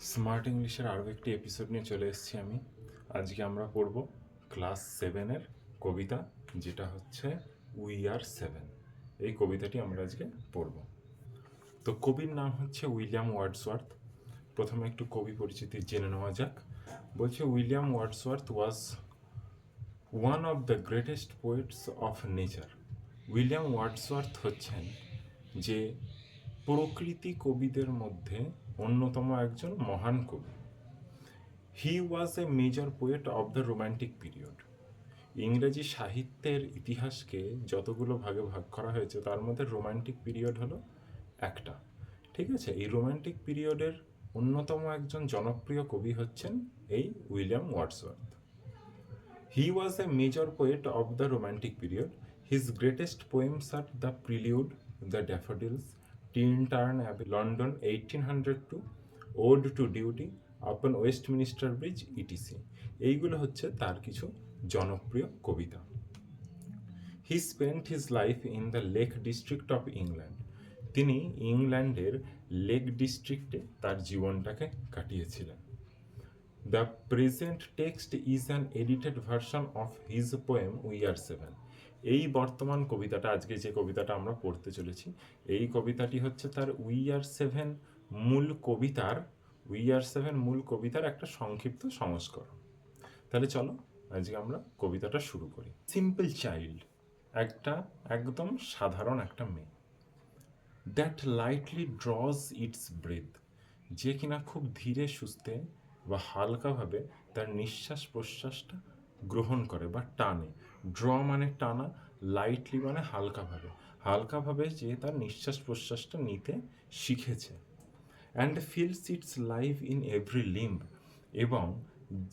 Smart ইংলিশের আরও একটি এপিসোড নিয়ে চলে এসেছি আমি। আজকে আমরা পড়ব ক্লাস 7-এর কবিতা, যেটা হচ্ছে উই আর 7। এই কবিতাটি আমরা আজকে পড়ব। তো কবির নাম হচ্ছে উইলিয়াম ওয়ার্ডসওয়ার্থ। প্রথমে একটু কবি পরিচিতি জেনে নেওয়া যাক। বলছে William Wordsworth was one of the greatest poets of nature. William Wordsworth হচ্ছেন যে প্রকৃতি কবিদের মধ্যে অন্যতম একজন মহান কবি। He was a major poet of the romantic period. ইংরেজি সাহিত্যের ইতিহাসকে যতগুলো ভাগে ভাগ করা হয়েছে তার মধ্যে রোম্যান্টিক পিরিয়ড হলো একটা। ঠিক আছে, এই রোম্যান্টিক পিরিয়ডের অন্যতম একজন জনপ্রিয় কবি হচ্ছেন এই William Wordsworth. He was a major poet of the romantic period. His greatest poems are the prelude, the daffodils, Tintern Abbey, London 1802, ode to duty, upon Westminster bridge, ETC. এইগুলো হচ্ছে তার কিছু জনপ্রিয় কবিতা। He spent his life in the lake district of England. তিনি ইংল্যান্ডের lake ডিস্ট্রিক্টে তার জীবনটাকে কাটিয়েছিলেন। The present text is an edited version of his poem we are 7। এই বর্তমান কবিতাটা, আজকে যে কবিতাটা আমরা পড়তে চলেছি, এই কবিতাটি হচ্ছে তার উই আর 7 মূল কবিতার একটা সংক্ষিপ্ত সংস্করণ। তাহলে চলো আজকে আমরা কবিতাটা শুরু করি। সিম্পল চাইল্ড, একটা একদম সাধারণ একটা মেয়ে। That lightly draws its breath, যে কিনা খুব ধীরে সুস্থে বা হালকাভাবে তার নিঃশ্বাস প্রশ্বাসটা গ্রহণ করে বা টানে। ড্র মানে টানা, লাইটলি মানে হালকাভাবে, হালকাভাবে যে তার নিঃশ্বাস প্রশ্বাসটা নিতে শিখেছে। And feels it's life in every limb, এবং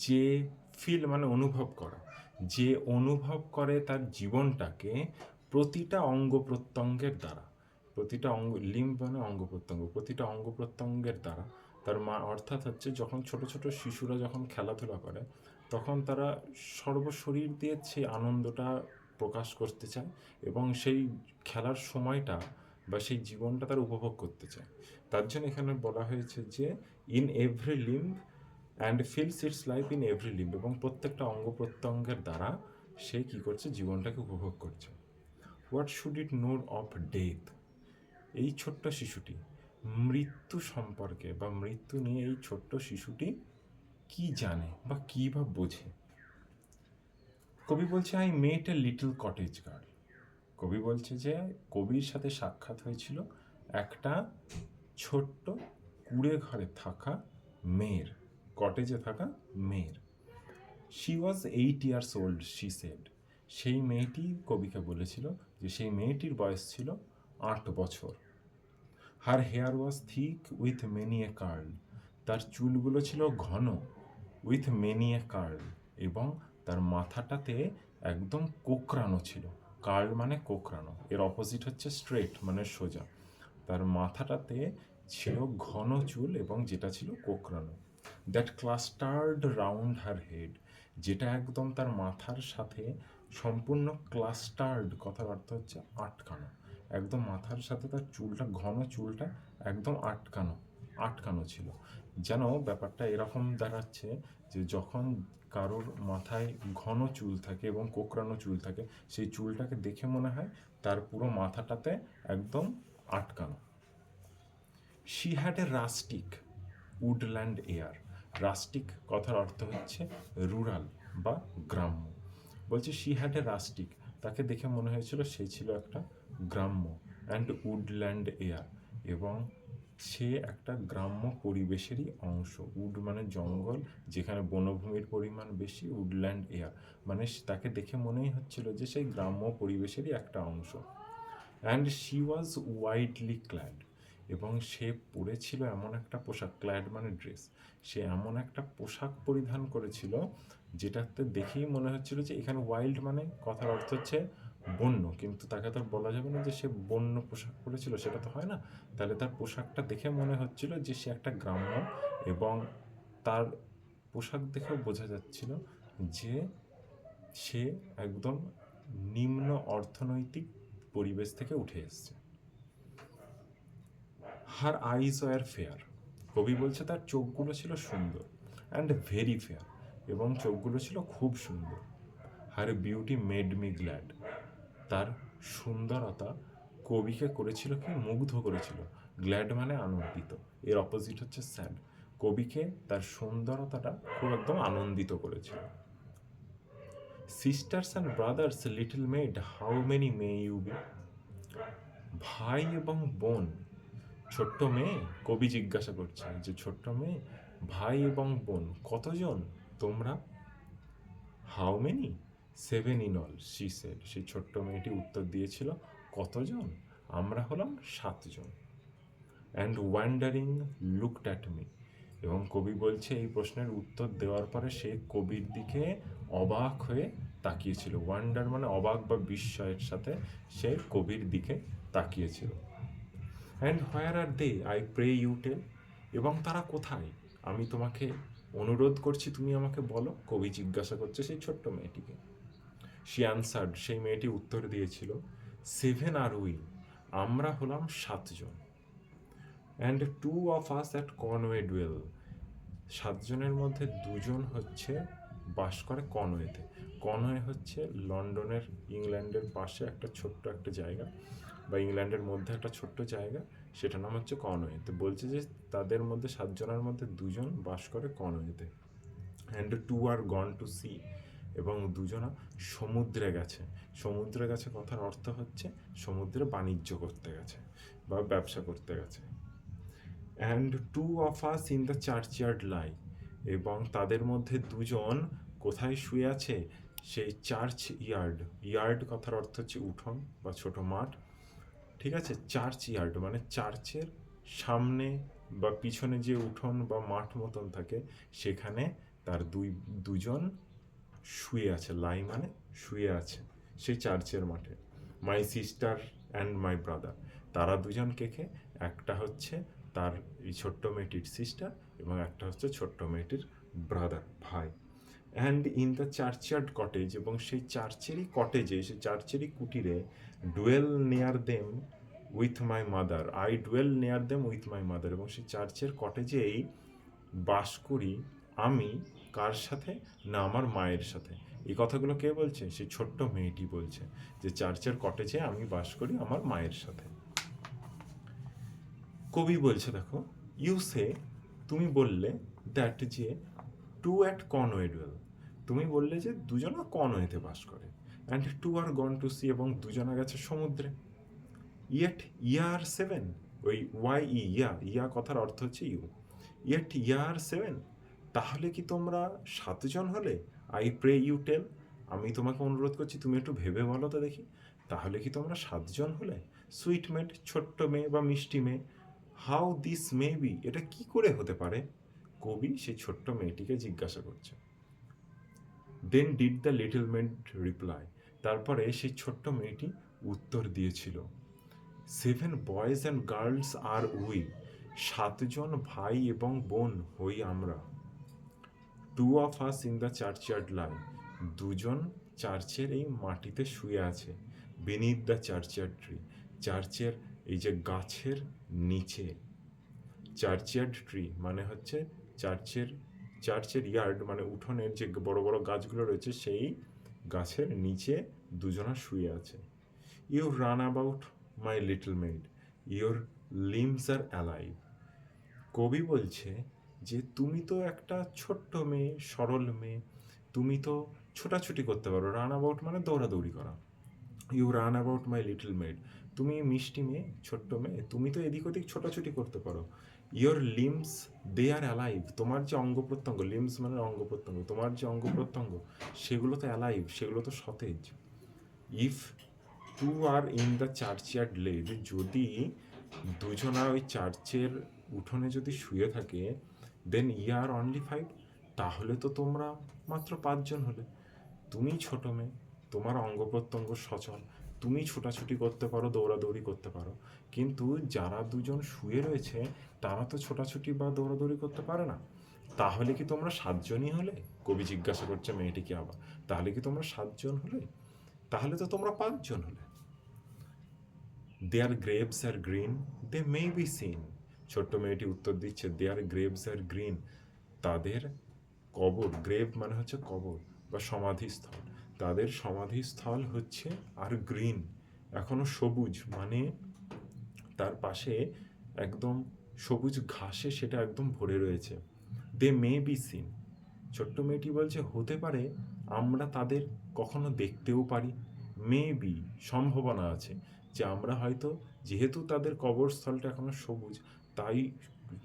যে ফিল মানে অনুভব করা, যে অনুভব করে তার জীবনটাকে প্রতিটা অঙ্গ প্রত্যঙ্গের দ্বারা। প্রতিটা অঙ্গ, লিম্ব মানে অঙ্গ প্রত্যঙ্গ, প্রতিটা অঙ্গ প্রত্যঙ্গের দ্বারা। তার অর্থাৎ হচ্ছে যখন ছোট ছোট শিশুরা যখন খেলাধুলা করে তখন তারা সর্বশরীর দিয়ে সেই আনন্দটা প্রকাশ করতে চায় এবং সেই খেলার সময়টা বা সেই জীবনটা তারা উপভোগ করতে চায়। তার জন্য এখানে বলা হয়েছে যে in every limb and feels it's life in every limb, এবং প্রত্যেকটা অঙ্গ প্রত্যঙ্গের দ্বারা সে কী করছে, জীবনটাকে উপভোগ করছে। What should it know of death, এই ছোট্ট শিশুটি মৃত্যু সম্পর্কে বা মৃত্যু নিয়ে এই ছোট্ট শিশুটি কি জানে বা কী বা বোঝে। কবি বলছে I met a little cottage girl. কবি বলছে যে কবির সাথে সাক্ষাৎ হয়েছিল একটা ছোট্ট কুঁড়ে ঘরে থাকা মেয়ের, কটেজে থাকা মেয়ের। She was 8 years old, she said. সেই মেয়েটি কবিকে বলেছিল যে সেই মেয়েটির বয়স ছিল 8 বছর। Her hair was thick with many a curl, তার চুলগুলো ছিল ঘন, উইথ মেনি এ কার্ল, এবং তার মাথাটাতে একদম কোকড়ানো ছিল। কার্ল মানে কোকড়ানো, এর অপোজিট হচ্ছে স্ট্রেট মানে সোজা। তার মাথাটাতে ছিল ঘন চুল এবং যেটা ছিল কোকড়ানো। That clustered round her head, যেটা একদম তার মাথার সাথে সম্পূর্ণ ক্লাস্টার্ড, কথার অর্থ হচ্ছে আটকানো, একদম মাথার সাথে তার চুলটা, ঘন চুলটা একদম আটকানো আটকানো ছিল। যেন ব্যাপারটা এরকম দাঁড়াচ্ছে যে যখন কারোর মাথায় ঘন চুল থাকে এবং কোকড়ানো চুল থাকে, সেই চুলটাকে দেখে মনে হয় তার পুরো মাথাটাতে একদম আটকানো। She had a rustic woodland air. Rustic কথার অর্থ হচ্ছে রুরাল বা গ্রাম্য। বলছে শি হ্যাড এ রাস্টিক, তাকে দেখে মনে হয়েছিল সে ছিল একটা গ্রাম্য, অ্যান্ড উডল্যান্ড এয়ার, এবং সে একটা গ্রাম্য পরিবেশেরই অংশ। উড মানে জঙ্গল, যেখানে বনভূমির পরিমাণ বেশি, উডল্যান্ড এয়ার মানে তাকে দেখে মনেই হচ্ছিল যে সেই গ্রাম্য পরিবেশেরই একটা অংশ। And she was widely clad, এবং সে পরেছিল এমন একটা পোশাক, ক্ল্যাড মানে ড্রেস, সে এমন একটা পোশাক পরিধান করেছিল যেটাতে দেখেই মনে হচ্ছিল যে এখানে ওয়াইল্ড মানে কথার অর্থ হচ্ছে বন্য, কিন্তু তাকে তো বলা যাবে না যে সে বন্য পোশাক পরেছিল, সেটা তো হয় না। তাহলে তার পোশাকটা দেখে মনে হচ্ছিল যে সে একটা গ্রাম্য, এবং তার পোশাক দেখেও বোঝা যাচ্ছিল যে সে একদম নিম্ন অর্থনৈতিক পরিবেশ থেকে উঠে এসছে। হার আইজ ওয়ার ফেয়ার, কবি বলছে তার চোখগুলো ছিল সুন্দর অ্যান্ড ভেরি ফেয়ার, এবং চোখগুলো ছিল খুব সুন্দর। Her beauty made me glad, তার সুন্দরতা কবিকে করেছিল কি, মুগ্ধ করেছিল। গ্ল্যাড মানে আনন্দিত, এর অপোজিট হচ্ছে স্যাড। কবিকে তার সুন্দরতাটা খুব একদম আনন্দিত করেছিল। Sisters and brothers little maid, how many may you be, ভাই এবং বোন, ছোট্ট মেয়ে, কবি জিজ্ঞাসা করছে যে ছোট্ট মেয়ে, ভাই এবং বোন কতজন তোমরা? How many? 7 in all, she said, সেই ছোট্ট মেয়েটি উত্তর দিয়েছিল, কতজন? আমরা হলাম 7 জন। And wondering looked at me, এবং কবি বলছে এই প্রশ্নের উত্তর দেওয়ার পরে সে কবির দিকে অবাক হয়ে তাকিয়েছিল। ওয়ান্ডার মানে অবাক বা বিস্ময়ের সাথে সে কবির দিকে তাকিয়েছিল। And where are they, I pray you tell, এবং তারা কোথায়, আমি তোমাকে অনুরোধ করছি তুমি আমাকে বলো, কবি জিজ্ঞাসা করছে সেই ছোট্ট মেয়েটিকে। শি অ্যান্সার্ড, সেই মেয়েটি উত্তর দিয়েছিল, 7 আর উই, আমরা হলাম 7 জন। And 2 of us at Conway dwell, 7 জনের মধ্যে 2 জন হচ্ছে বাস করে কনওয়েতে। কনওয়ে হচ্ছে লন্ডনের, ইংল্যান্ডের পাশে একটা ছোট্ট একটা জায়গা, বা ইংল্যান্ডের মধ্যে একটা ছোট্ট জায়গা, সেটার নাম হচ্ছে কনওয়ে। তো বলছে যে তাদের মধ্যে 7 জনের মধ্যে 2 জন বাস করে কনওয়েতে। And 2 are gone to sea, এবং 2 জনা সমুদ্রে গেছে। সমুদ্রে গেছে কথার অর্থ হচ্ছে সমুদ্রে বাণিজ্য করতে গেছে বা ব্যবসা করতে গেছে। And 2 of us in the churchyard lie, এবং তাদের মধ্যে 2 জন কোথায় শুয়ে আছে, সেই চার্চ ইয়ার্ড, ইয়ার্ড কথার অর্থ হচ্ছে উঠোন বা ছোট মাঠ, ঠিক আছে। চার্চ ইয়ার্ড মানে চার্চের সামনে বা পিছনে যে উঠোন বা মাঠ মতন থাকে, সেখানে তার দুজন শুয়ে আছে। লাই মানে শুয়ে আছে সেই চার্চের মাঠে। My sister and my brother, তারা 2 জন কে, একটা হচ্ছে তার এই ছোট্ট মেয়েটির সিস্টার, এবং একটা হচ্ছে ছোট্ট মেয়েটির ব্রাদার, ভাই। অ্যান্ড ইন দ্য চার্চইয়ার্ড কটেজ, এবং সেই চার্চেরই কটেজে, সেই চার্চেরই কুটিরে, ডুয়েল নেয়ার them with my mother, I dual নেয়ার দেম উইথ মাই মাদার, এবং সেই চার্চের কটেজেই বাস করি আমি, কার সাথে না, আমার মায়ের সাথে। এই কথাগুলো কে বলছে, সেই ছোট্ট মেয়েটি বলছে যে চার্চের কটেজে আমি বাস করি আমার মায়ের সাথে। কবি বলছে দেখো, ইউ সে, তুমি বললে, দ্যাট যে 2 অ্যাট কনওয়ে ডুয়েল, তুমি বললে যে 2 জনা কনওয়েতে বাস করে। And 2 are gone to sea, এবং 2 জনা গেছে সমুদ্রে। ইয়েট ইয়ার 7, ওই ওয়াই ইয়া কথার অর্থ হচ্ছে ইউ। ইয়েট ইয়ার 7, তাহলে কি তোমরা 7 জন হলে? আই প্রে ইউ টেল, আমি তোমাকে অনুরোধ করছি তুমি একটু ভেবে বলো তো দেখি, তাহলে কি তোমরা 7 জন হলে? সুইট মেড, ছোট্ট মেয়ে বা মিষ্টি মেয়ে। হাউ দিস মে বি, এটা কি করে হতে পারে? কবি সেই ছোট্ট মেয়েটিকে জিজ্ঞাসা করছে। Then did the little maid reply, তারপরে সেই ছোট্ট মেয়েটি উত্তর দিয়েছিল, 7 boys and girls are we, 7 জন ভাই এবং বোন হই আমরা। 2 of us in the churchyard lie, 2 জন চার্চের এই মাটিতে শুয়ে আছে। বিনিথ দ্য চার্চইয়ার্ড ট্রি, চার্চের এই যে গাছের নিচে। চার্চইয়ার্ড ট্রি মানে হচ্ছে চার্চের, চার্চের ইয়ার্ড মানে উঠোনের যে বড় বড় গাছগুলো রয়েছে, সেই গাছের নিচে 2 জনা শুয়ে আছে। You run about my little maid, your limbs are alive, কবি বলছে যে তুমি তো একটা ছোট্ট মেয়ে, সরল মেয়ে, তুমি তো ছোটাছুটি করতে পারো। রান অ্যাবাউট মানে দৌড়াদৌড়ি করা। You run about my little maid, তুমি মিষ্টি মেয়ে, ছোট্ট মেয়ে, তুমি তো এদিক ওদিক ছোটাছুটি করতে পারো। Your limbs they are alive, তোমার যে অঙ্গ প্রত্যঙ্গ, লিমস মানে অঙ্গ প্রত্যঙ্গ, তোমার যে অঙ্গ প্রত্যঙ্গ সেগুলো তো অ্যালাইভ, সেগুলো তো সতেজ। If 2 are in the churchyard laid, যদি 2 জনা ওই চার্চের উঠোনে যদি শুয়ে থাকে, দেন ইয়ার অনলি 5, তাহলে তো তোমরা মাত্র 5 জন হলে। তুমি ছোট মেয়ে, তোমার অঙ্গ প্রত্যঙ্গ সচল, তুমি ছোটাছুটি করতে পারো, দৌড়াদৌড়ি করতে পারো, কিন্তু যারা 2 জন শুয়ে রয়েছে তারা তো ছোটাছুটি বা দৌড়াদৌড়ি করতে পারে না। তাহলে কি তোমরা 7 জনই হলে? কবি জিজ্ঞাসা করছে মেয়েটিকে আবার, তাহলে কি তোমরা 7 জন হলে? তাহলে তো তোমরা 5 জন হলে। Their graves are green, they may be seen, ছোট্ট মেয়েটি উত্তর দিচ্ছে, দেয়ার গ্রেভস আর গ্রিন, তাদের কবর, গ্রেভ মানে হচ্ছে কবর বা সমাধিস্থল, তাদের সমাধিস্থল হচ্ছে আর গ্রিন, এখনো সবুজ, মানে তার পাশে একদম সবুজ ঘাসে সেটা একদম ভরে রয়েছে। দে মে বি সিন, ছোট্ট মেয়েটি বলছে হতে পারে আমরা তাদের কখনো দেখতেও পারি, মে বি সম্ভাবনা আছে যে আমরা হয়তো, যেহেতু তাদের কবরস্থলটা এখনো সবুজ, তাই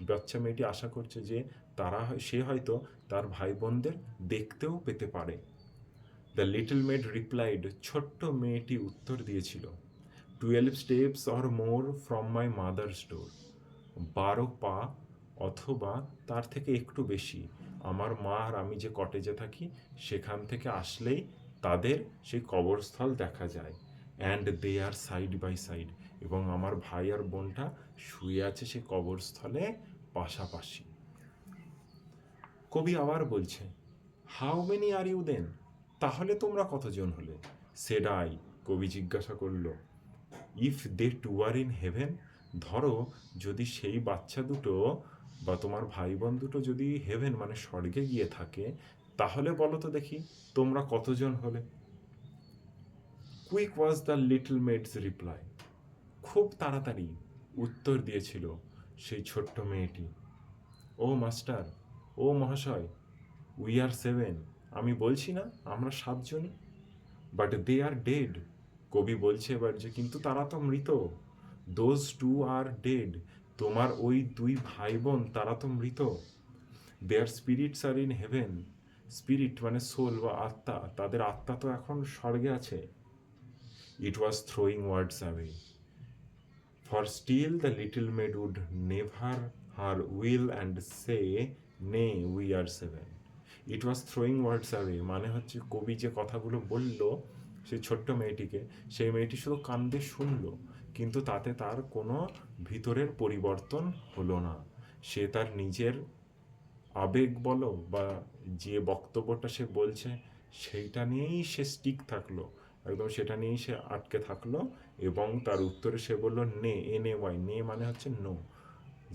বাচ্চা মেয়েটি আশা করছে যে সে হয়তো তার ভাই বোনদের দেখতেও পেতে পারে। দ্য লিটল মেড রিপ্লাইড, ছোট্ট মেয়েটি উত্তর দিয়েছিল, 12 steps or more from my mother's door, 12 পা অথবা তার থেকে একটু বেশি আমার মা আর আমি যে কটেজে থাকি সেখান থেকে আসলেই তাদের সেই কবরস্থল দেখা যায়। And they are side by side, এবং আমার ভাই আর বোনটা শুয়ে আছে সেই কবরস্থলে পাশাপাশি। কবি আবার বলছে, how many are you then, তাহলে তোমরা কতজন হলে? সেড আই, কবি জিজ্ঞাসা করলো, if they two are in heaven, ধরো যদি সেই বাচ্চা দুটো বা তোমার ভাই বোন দুটো যদি হেভেন মানে স্বর্গে গিয়ে থাকে, তাহলে বলো তো দেখি তোমরা কতজন হলে? Quick was the little meds reply, খুব তাড়াতাড়ি উত্তর দিয়েছিল সেই ছোট্ট মেয়েটি, ও মাস্টার, ও মহাশয়, উই আর 7, আমি বলছি না আমরা 7 জনই। বাট দে আর ডেড, কবি বলছে এবার যে কিন্তু তারা তো মৃত। দোজ টু আর ডেড, তোমার ওই 2 ভাই বোন তারা তো মৃত। Their spirits are in heaven, spirit মানে সোল বা আত্মা, তাদের আত্মা তো এখন স্বর্গে আছে। It was throwing words away, for still the little maid would নেভার her will and say, nay we are 7। It was throwing words away মানে হচ্ছে কবি যে কথাগুলো বলল সেই ছোট্ট মেয়েটিকে, সেই মেয়েটি শুধু কান দিয়ে শুনলো, কিন্তু তাতে তার কোনো ভিতরের পরিবর্তন হলো না। সে তার নিজের আবেগ বলো বা যে বক্তব্যটা সে বলছে সেইটা নিয়েই সে স্টিক থাকলো, একদম সেটা নিয়েই সে আটকে থাকলো, এবং তার উত্তরে সে বলল নে, NAY, নে মানে হচ্ছে নো,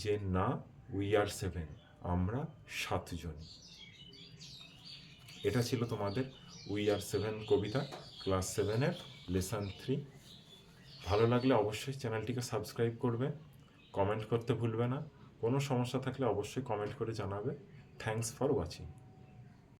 যে না, উই আর 7, আমরা 7 জন। এটা ছিল তোমাদের উই আর 7 কবিতা, ক্লাস 7-এর লেসন 3। ভালো লাগলে অবশ্যই চ্যানেলটিকে সাবস্ক্রাইব করবে, কমেন্ট করতে ভুলবে না, কোনো সমস্যা থাকলে অবশ্যই কমেন্ট করে জানাবে। Thanks for watching.